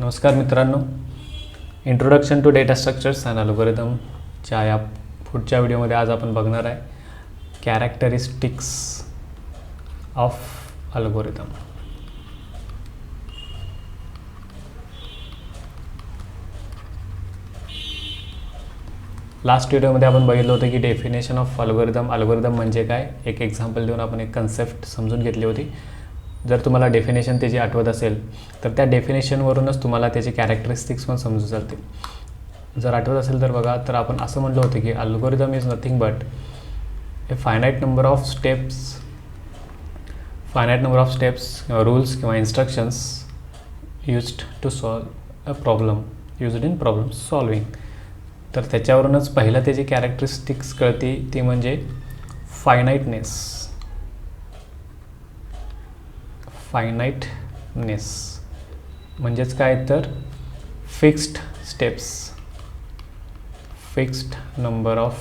नमस्कार मित्रांनो, introduction to data structures and अल्गोरिदमच्या या पुढच्या व्हिडिओमध्ये आज आपण बघणार आहे कॅरेक्टरिस्टिक्स ऑफ अल्गोरिदम. लास्ट व्हिडिओमध्ये आपण बघितलं होतं की डेफिनेशन ऑफ अल्गोरिदम म्हणजे काय, एक एक्झाम्पल देऊन आपण एक कन्सेप्ट समजून घेतली होती. जर तुम्हाला डेफिनेशन त्याची आठवत असेल तर त्या डेफिनेशनवरूनच तुम्हाला त्याचे कॅरेक्टरिस्टिक्स पण समजून जातील. जर आठवत असेल तर बघा, तर आपण असं म्हणलं होतं की algorithm is nothing but a finite number of steps किंवा रूल्स किंवा instructions used to solve a problem used in problem solving. तर त्याच्यावरूनच पहिलं त्याची कॅरेक्टरिस्टिक्स कळते, ती म्हणजे फायनाईटनेस म्हणजेच काय, तर fixed steps, fixed number of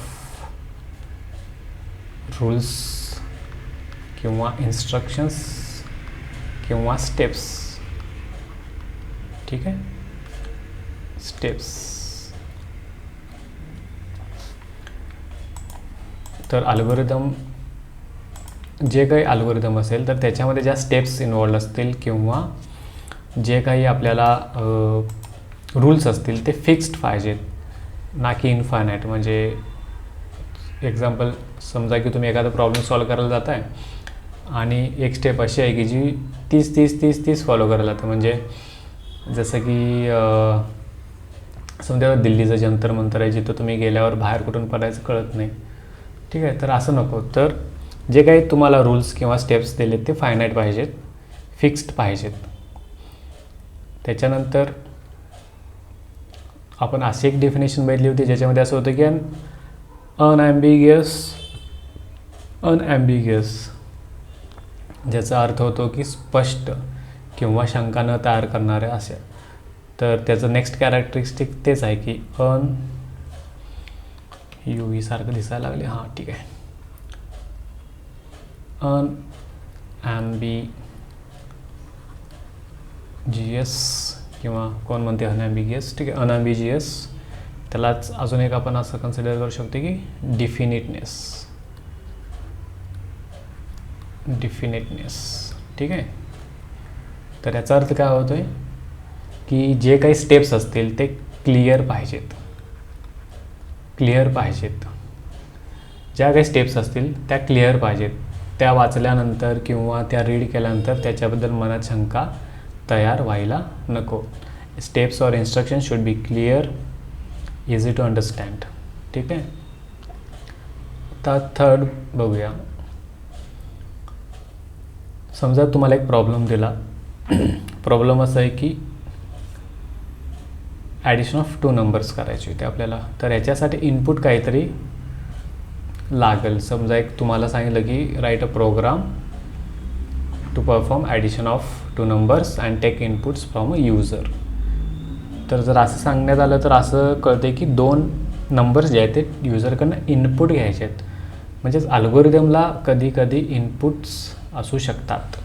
rules किंवा इन्स्ट्रक्शन्स किंवा स्टेप्स. ठीक आहे, स्टेप्स. तर अल्गोरिदम, जे काही अल्गोरिदम असेल तर त्याच्यामध्ये ज्या स्टेप्स इन्वॉल्ड असतील किंवा जे काही आपल्याला रूल्स असतील ते फिक्स्ड पाहिजेत, ना की इनफायनाईट. म्हणजे एक्झाम्पल समजा की तुम्ही एखादा प्रॉब्लेम सॉल्व करायला जात आहे आणि एक स्टेप अशी आहे की जी 30 फॉलो करायला जाते. म्हणजे जसं की समजा दिल्लीचं जंतर मंतर आहे, जिथं तुम्ही गेल्यावर बाहेर कुठून पडायचं कळत नाही. ठीक आहे, तर असं नको. तर जे काही तुम्हाला रूल्स किंवा स्टेप्स दिले ते फायनाईट पाहिजेत, फिक्स्ड पाहिजेत. त्याच्यानंतर आपण अशी एक डेफिनेशन बघितली होती ज्याच्यामध्ये असं होतं की अनॲम्बिगियस, ज्याचा अर्थ होतो की स्पष्ट किंवा शंका न तयार करणारे असे. तर त्याचं नेक्स्ट कॅरेक्टरिस्टिक तेच आहे की UV सारखं दिसायला लागले. हां, ठीक आहे. अनॲम्बिजियस किंवा कोण म्हणते अनॲम्बिगियस. ठीक आहे, अनॲम्बिजियस. त्यालाच अजून एक आपण असं कन्सिडर करू शकतो की डिफिनिटनेस. ठीक आहे. तर याचा अर्थ काय होतो आहे की जे काही स्टेप्स असतील ते क्लिअर पाहिजेत. ज्या काही स्टेप्स असतील त्या क्लिअर पाहिजेत. त्या वाचल्यानंतर किंवा त्या रीड केल्यानंतर त्याच्याबद्दल मनात शंका तयार व्हायला नको. स्टेप्स और instruction should be clear, easy to understand. ठीक आहे. आता थर्ड बघूया. समजा तुम्हाला एक प्रॉब्लेम दिला. प्रॉब्लेम असा आहे की ॲडिशन ऑफ 2 नंबर्स करायचे होते आपल्याला. तर याच्यासाठी इनपुट काहीतरी लागेल. समजा एक तुम्हाला सांगितलं की write a program to perform addition of 2 numbers and take inputs from a user. तर जर असं सांगण्यात आलं तर असं कळते की 2 नंबर्स जे आहेत ते यूजरकडनं इनपुट घ्यायचे आहेत. म्हणजेच अल्गोरिदमला कधी कधी इनपुट्स असू शकतात.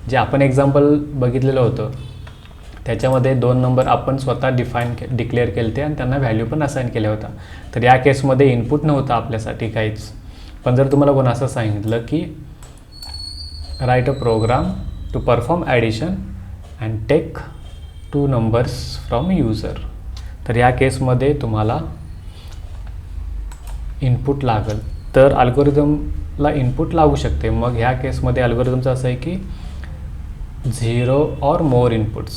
जे आपण एक्झाम्पल बघितलेलं होतं त्याच्यामध्ये 2 नंबर आपण स्वतः डिक्लेअर केले ते आणि त्यांना व्हॅल्यू पण असाईन केल्या होत्या. तर या केसमध्ये इनपुट नव्हतं आपल्यासाठी काहीच. पण जर तुम्हाला कोण असं सांगितलं की write a program to perform addition and take 2 numbers from user, तर या केसमध्ये तुम्हाला इनपुट लागेल. तर अल्गोरिदमला इनपुट लागू शकते. मग ह्या केसमध्ये अल्गोरिदमचं असं आहे की 0 or more इनपुट्स.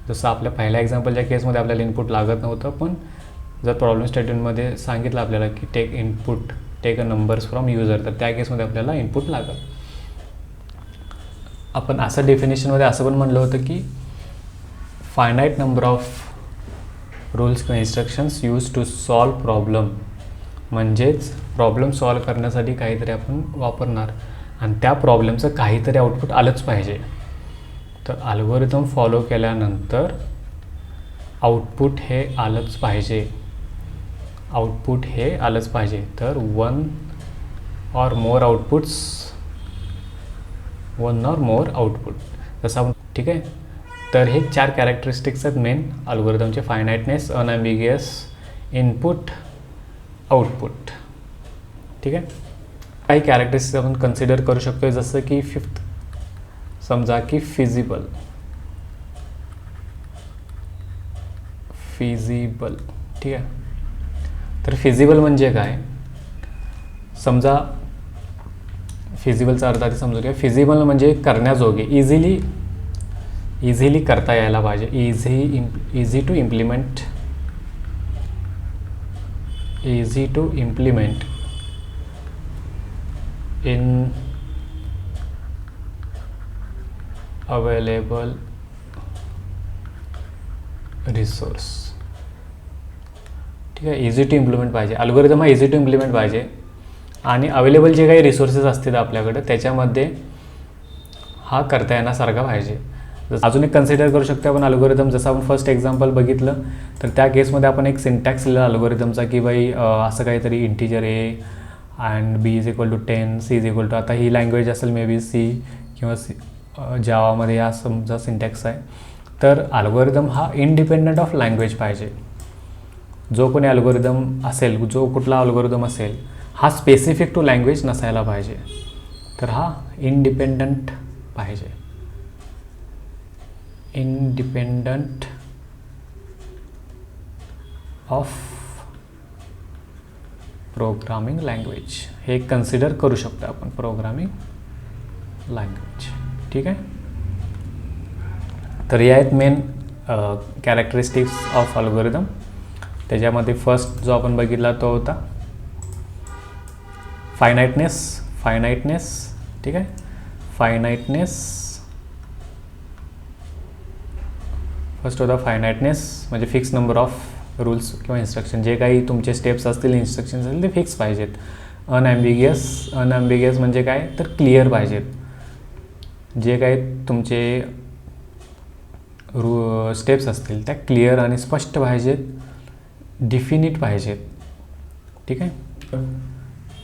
जसं आपल्या पहिल्या एक्झाम्पलच्या केसमध्ये आपल्याला इनपुट लागत नव्हतं, पण जर प्रॉब्लेम स्टेटमेंटमध्ये सांगितलं आपल्याला की take a numbers from user, तर त्या केसमध्ये आपल्याला इनपुट लागेल. आपण असं डेफिनेशनमध्ये असं पण म्हणलं होतं की फायनाईट नंबर ऑफ रूल्स किंवा instructions use to solve problem. म्हणजेच प्रॉब्लेम सॉल्व करण्यासाठी काहीतरी आपण वापरणार आणि त्या प्रॉब्लेमचं काहीतरी आउटपुट आलंच पाहिजे. तर अल्गोरिदम फॉलो केल्यानंतर आउटपुट हे आलंच पाहिजे. तर 1 or more outputs one or more output, जसं आपण ठीक आहे. तर हे 4 कॅरेक्टरिस्टिक्स आहेत मेन अल्गोरिदमचे: फायनाईटनेस, अनॲम्बिगियस, इनपुट, आउटपुट. ठीक आहे. काही कॅरेक्टरिस्टिक्स आपण कन्सिडर करू शकतो, जसं की 5th समजा की फिजिबल. ठीक आहे. तर फिजिबल म्हणजे काय, समजा फिजिबलचा अर्थ आधी समजू घ्या. फिजिबल म्हणजे करण्याजोगे, इझिली करता यायला पाहिजे, easy to implement in available resource. ठीक आहे. इझी टू इम्प्लिमेंट पाहिजे, अल्गोरिदम हा इझी टू इम्प्लिमेंट पाहिजे आणि अवेलेबल जे काही रिसोर्सेस असतील आपल्याकडे त्याच्यामध्ये हा करता येण्यासारखा पाहिजे. अजून एक कन्सिडर करू शकतो आपण अल्गोरिदम, जसं आपण फर्स्ट एक्झाम्पल बघितलं तर त्या केसमध्ये आपण एक सिंटॅक्स लिहिला अल्गोरिदमचा की बाई असं काहीतरी integer a and b is equal to 10, c is equal to, आता ही लँग्वेज असेल मे बी सी किंवा जावामध्ये हा समजा सिंटॅक्स आहे. तर अल्गोरिदम हा इंडिपेंडंट ऑफ लँग्वेज पाहिजे. जो कोणी अल्गोरिदम असेल, जो कुठला अल्गोरिदम असेल हा स्पेसिफिक टू लँग्वेज नसायला पाहिजे. तर हा इंडिपेंडंट पाहिजे, इंडिपेंडंट ऑफ प्रोग्रामिंग लँग्वेज. हे कन्सिडर करू शकतो आपण प्रोग्रामिंग लँग्वेज. ठीक आहे. तर या आहेत मेन कॅरेक्टरिस्टिक्स ऑफ अल्गोरिदम. त्याच्यामध्ये फर्स्ट जो आपण बघितला तो होता फायनाईटनेस. ठीक आहे. फायनाईटनेस फर्स्ट होता फायनाईटनेस म्हणजे फिक्स नंबर ऑफ रूल्स किंवा इन्स्ट्रक्शन, जे काही तुमचे स्टेप्स असतील, इन्स्ट्रक्शन्स असतील ते फिक्स पाहिजेत. अनॲम्बिगियस म्हणजे काय तर क्लिअर पाहिजेत, जे काही तुमचे स्टेप्स असतील त्या क्लिअर आणि स्पष्ट पाहिजेत, डिफिनिट पाहिजेत. ठीक आहे.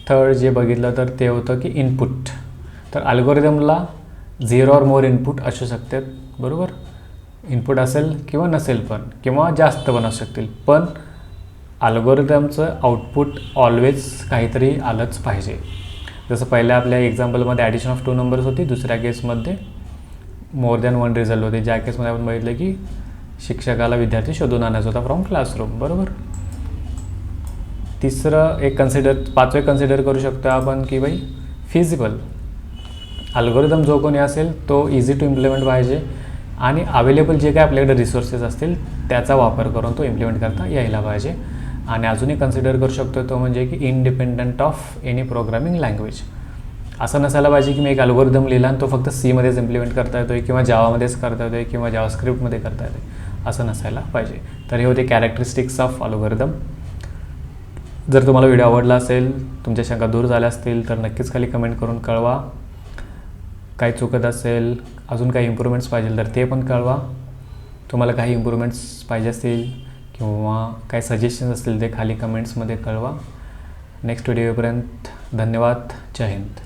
थर्ड जे बघितलं तर ते होतं की इनपुट. तर अल्गोरिदमला 0 और मोर इनपुट असू शकतात, बरोबर. इनपुट असेल किंवा नसेल पण, किंवा जास्त पण असू शकतील, पण अल्गोरिदमचं आउटपुट ऑलवेज काहीतरी आलंच पाहिजे. जसं पहिल्या आपल्या एक्झाम्पलमध्ये ॲडिशन ऑफ 2 नंबर्स होती, दुसऱ्या केसमध्ये मोर दॅन 1 रिझल्ट होते, ज्या केसमध्ये आपण बघितलं की शिक्षकाला विद्यार्थी शोधून आणायचा होता फ्रॉम क्लासरूम, बरोबर. तिसरं एक पाचवे कन्सिडर करू शकतो आपण की बाई फिजिबल. अल्गोरिदम जो कोणी असेल तो इझी टू इम्प्लिमेंट पाहिजे आणि अवेलेबल जे काही आपल्याकडे रिसोर्सेस असतील त्याचा वापर करून तो इम्प्लिमेंट करता यायला पाहिजे. आणि अजूनही कन्सिडर करू शकतो तो म्हणजे की independent of any programming language. असं नसायला पाहिजे की मी एक अल्गोरिदम लिहिला आणि तो फक्त सीमध्येच इम्प्लिमेंट करता येतो किंवा जावामध्येच करता येतो किंवा जावास्क्रिप्टमध्ये करता येतो, असं नसायला पाहिजे. तर हे होते कॅरेक्टरिस्टिक्स ऑफ अल्गोरिदम. जर तुम्हाला व्हिडिओ आवडला असेल, तुमच्या शंका दूर झाल्या असतील तर नक्कीच खाली कमेंट करून कळवा. काही चुकत असेल, अजून काही इम्प्रूव्हमेंट्स पाहिजे तर ते पण कळवा. तुम्हाला काही इम्प्रूव्हमेंट्स पाहिजे असतील किंवा काही सजेशन्स असतील ते खाली कमेंट्समध्ये कळवा. नेक्स्ट व्हिडिओपर्यंत धन्यवाद. जय हिंद.